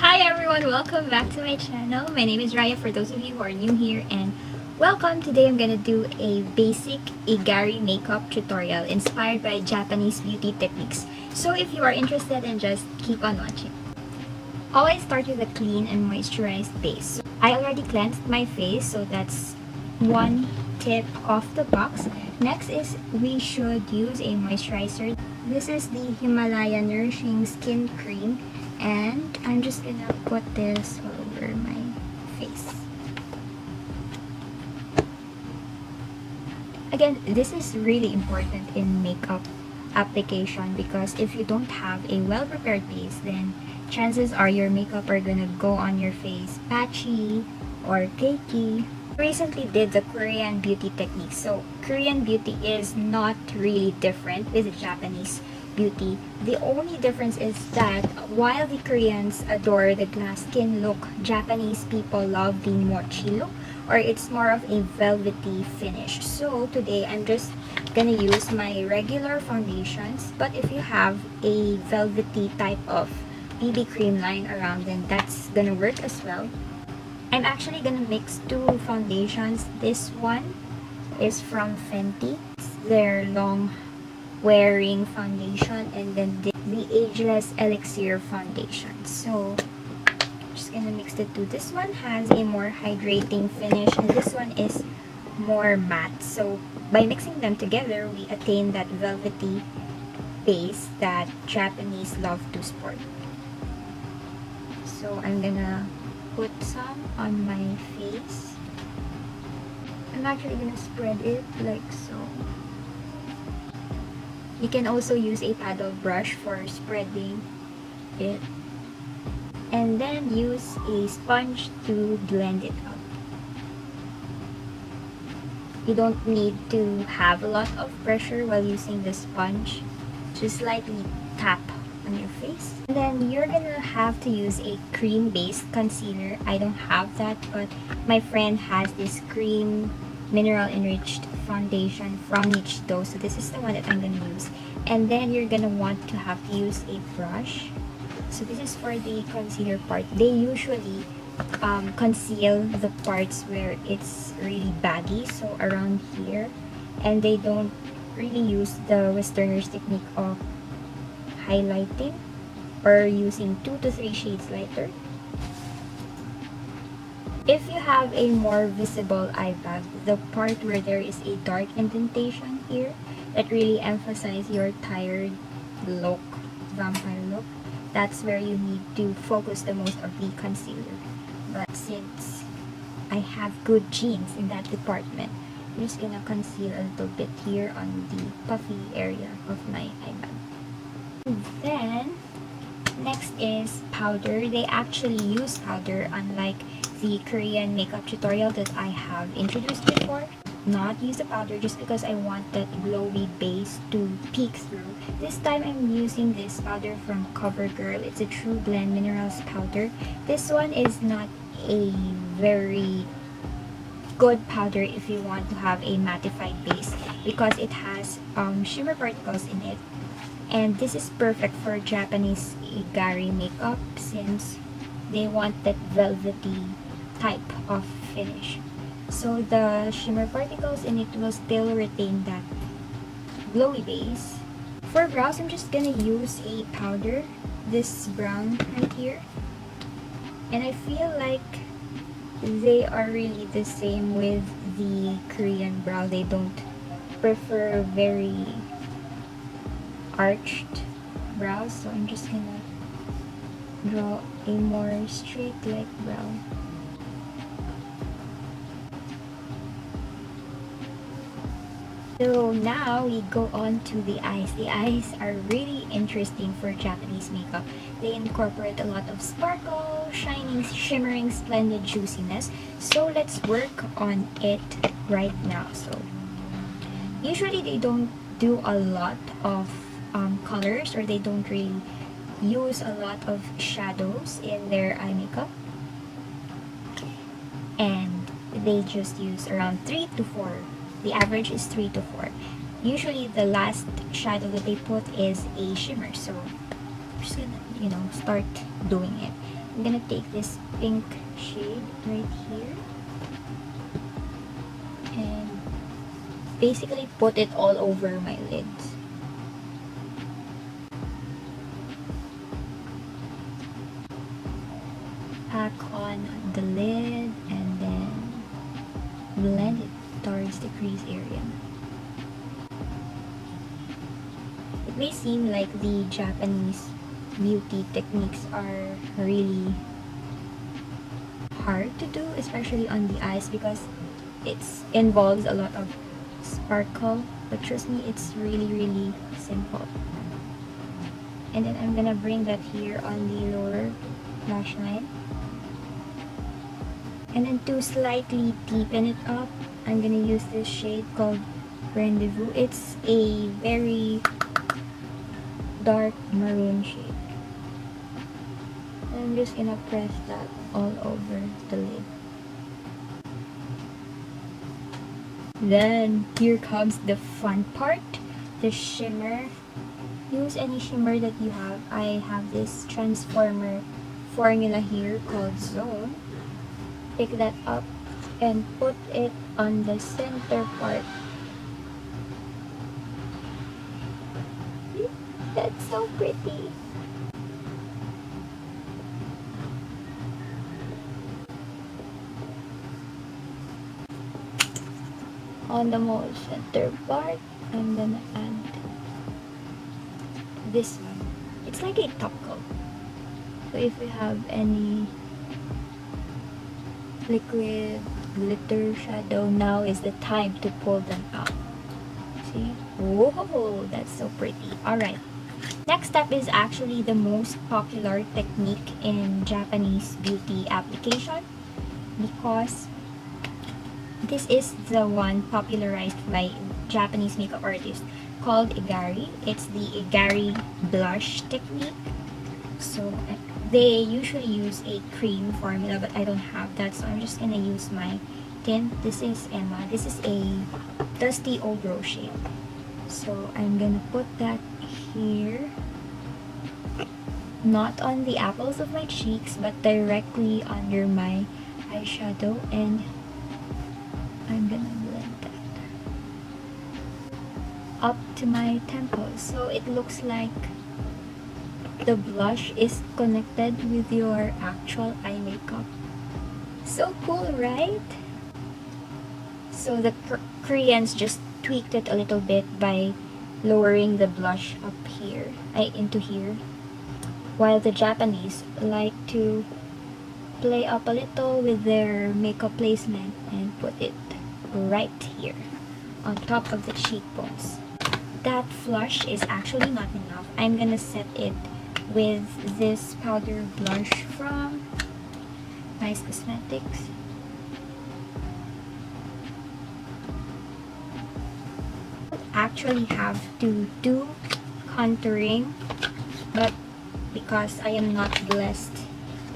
Hi everyone, welcome back to my channel. My name is Raya for those of you who are new here, and welcome. Today I'm gonna do a basic IGARI makeup tutorial inspired by Japanese beauty techniques. So if you are interested, then just keep on watching. Always start with a clean and moisturized base. So I already cleansed my face, so that's one tip off the box. Next is we should use a moisturizer. This is the Himalaya Nourishing Skin Cream, and I'm just gonna put this all over my face. Again, this is really important in makeup application because if you don't have a well-prepared base, then chances are your makeup are gonna go on your face patchy or cakey. Recently did the Korean beauty technique. So Korean beauty is not really different with the Japanese beauty. The only difference is that while the Koreans adore the glass skin look, Japanese people love the mochi look, or it's more of a velvety finish. So today I'm just gonna use my regular foundations, but if you have a velvety type of BB cream line around, then that's gonna work as well. I'm actually gonna mix two foundations. This one is from Fenty. It's their long wearing foundation, and then the ageless elixir foundation. So I'm just gonna mix the two. This one has a more hydrating finish, and this one is more matte. So by mixing them together, we attain that velvety base that Japanese love to sport. So I'm gonna put some on my face. I'm actually gonna spread it like so. You can also use a paddle brush for spreading it, and then use a sponge to blend it out. You don't need to have a lot of pressure while using the sponge. Just lightly tap on your face. And then you're gonna have to use a cream-based concealer. I don't have that, but my friend has this cream mineral enriched foundation from Nichido, so this is the one that I'm gonna use. And then you're gonna want to have to use a brush. So this is for the concealer part. They usually conceal the parts where it's really baggy, so around here, and they don't really use the Westerners technique of highlighting or using 2 to 3 shades lighter. If you have a more visible eye bag, the part where there is a dark indentation here that really emphasizes your tired look, vampire look, that's where you need to focus the most of the concealer. But since I have good genes in that department, I'm just gonna conceal a little bit here on the puffy area of my eye bag. Then next is powder. They actually use powder, unlike the Korean makeup tutorial that I have introduced before. Not use the powder just because I want that glowy base to peek through. This time I'm using this powder from CoverGirl. It's a True Blend Minerals powder. This one is not a very good powder if you want to have a mattified base because it has shimmer particles in it. And this is perfect for Japanese IGARI makeup since they want that velvety type of finish. So the shimmer particles in it will still retain that glowy base. For brows, I'm just gonna use a powder, this brown right here. And I feel like they are really the same with the Korean brow. They don't prefer very arched brows, so I'm just gonna draw a more straight like brow. So now we go on to the eyes. The eyes are really interesting for Japanese makeup. They incorporate a lot of sparkle, shining, shimmering, splendid juiciness. So let's work on it right now. So usually they don't do a lot of colors, or they don't really use a lot of shadows in their eye makeup, and they just use around 3 to 4. The average is 3 to 4. Usually the last shadow that they put is a shimmer, so I'm just gonna start doing it. I'm gonna take this pink shade right here and basically put it all over my lids. Pack on the lid and then blend it towards the crease area. It may seem like the Japanese beauty techniques are really hard to do, especially on the eyes, because it involves a lot of sparkle, but trust me, it's really simple. And then I'm gonna bring that here on the lower lash line. And then to slightly deepen it up, I'm gonna use this shade called Rendezvous. It's a very dark maroon shade. And I'm just gonna press that all over the lid. Then here comes the fun part, the shimmer. Use any shimmer that you have. I have this transformer formula here called Zone. Pick that up and put it on the center part. That's so pretty. On the most center part, I'm gonna add this one. It's like a top coat. So if you have any liquid glitter shadow, now is the time to pull them out. See? Whoa, that's so pretty. Alright. Next step is actually the most popular technique in Japanese beauty application, because this is the one popularized by Japanese makeup artist called IGARI. It's the IGARI blush technique. So they usually use a cream formula, but I don't have that, so I'm just gonna use my tint. This is Emma. This is a dusty old rose shade. So I'm gonna put that here, not on the apples of my cheeks, but directly under my eyeshadow, and I'm gonna blend that up to my temples, so it looks like the blush is connected with your actual eye makeup. So cool, right? So the Koreans just tweaked it a little bit by lowering the blush up here, into here, while the Japanese like to play up a little with their makeup placement and put it right here on top of the cheekbones. That flush is actually not enough. I'm gonna set it with this powder blush from Nice Cosmetics. Actually have to do contouring, but because I am not blessed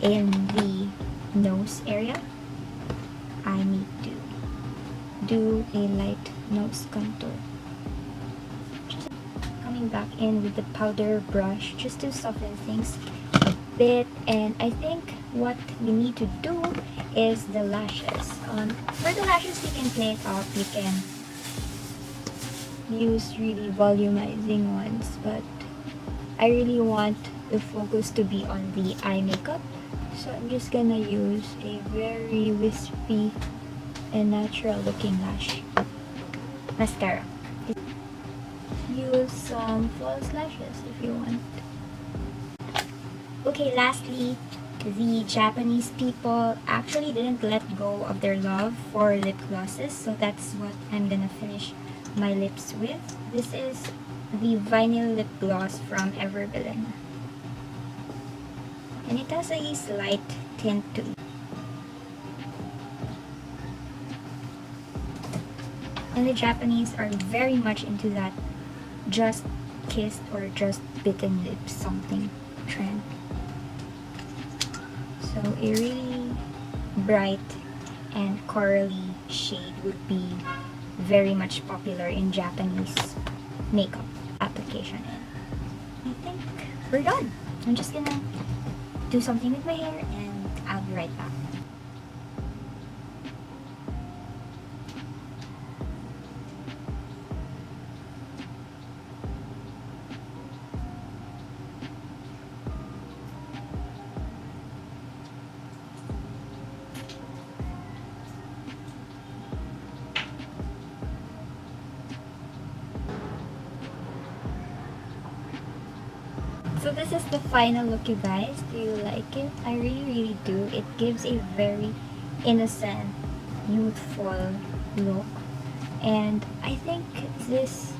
in the nose area, I need to do a light nose contour. Just coming back in with the powder brush just to soften things a bit. And I think what we need to do is the lashes. For the lashes, you can play it up. You can use really volumizing ones, but I really want the focus to be on the eye makeup, so I'm just gonna use a very wispy and natural looking lash mascara. Use some false lashes if you want. Okay, lastly, the Japanese people actually didn't let go of their love for lip glosses, so that's what I'm gonna finish my lips with. This is the vinyl lip gloss from Everbillen, and it has a slight tint to it. And the Japanese are very much into that just kissed or just bitten lips something trend. So a really bright and corally shade would be very much popular in Japanese makeup application. And I think we're done. I'm just gonna do something with my hair, and I'll be right back. So this is the final look, you guys. Do you like it? I really do. It gives a very innocent, youthful look. And I think this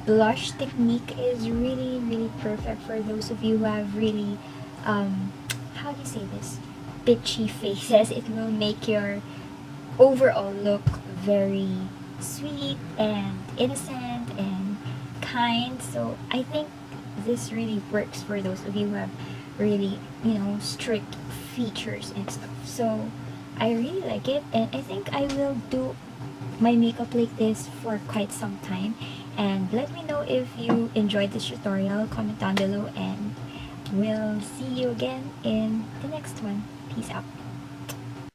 blush technique is really perfect for those of you who have really, how do you say this? Bitchy faces. It will make your overall look very sweet and innocent and kind. So I think this really works for those of you who have really, strict features and stuff. So I really like it, and I think I will do my makeup like this for quite some time. And let me know if you enjoyed this tutorial. Comment down below, and we'll see you again in the next one. Peace out.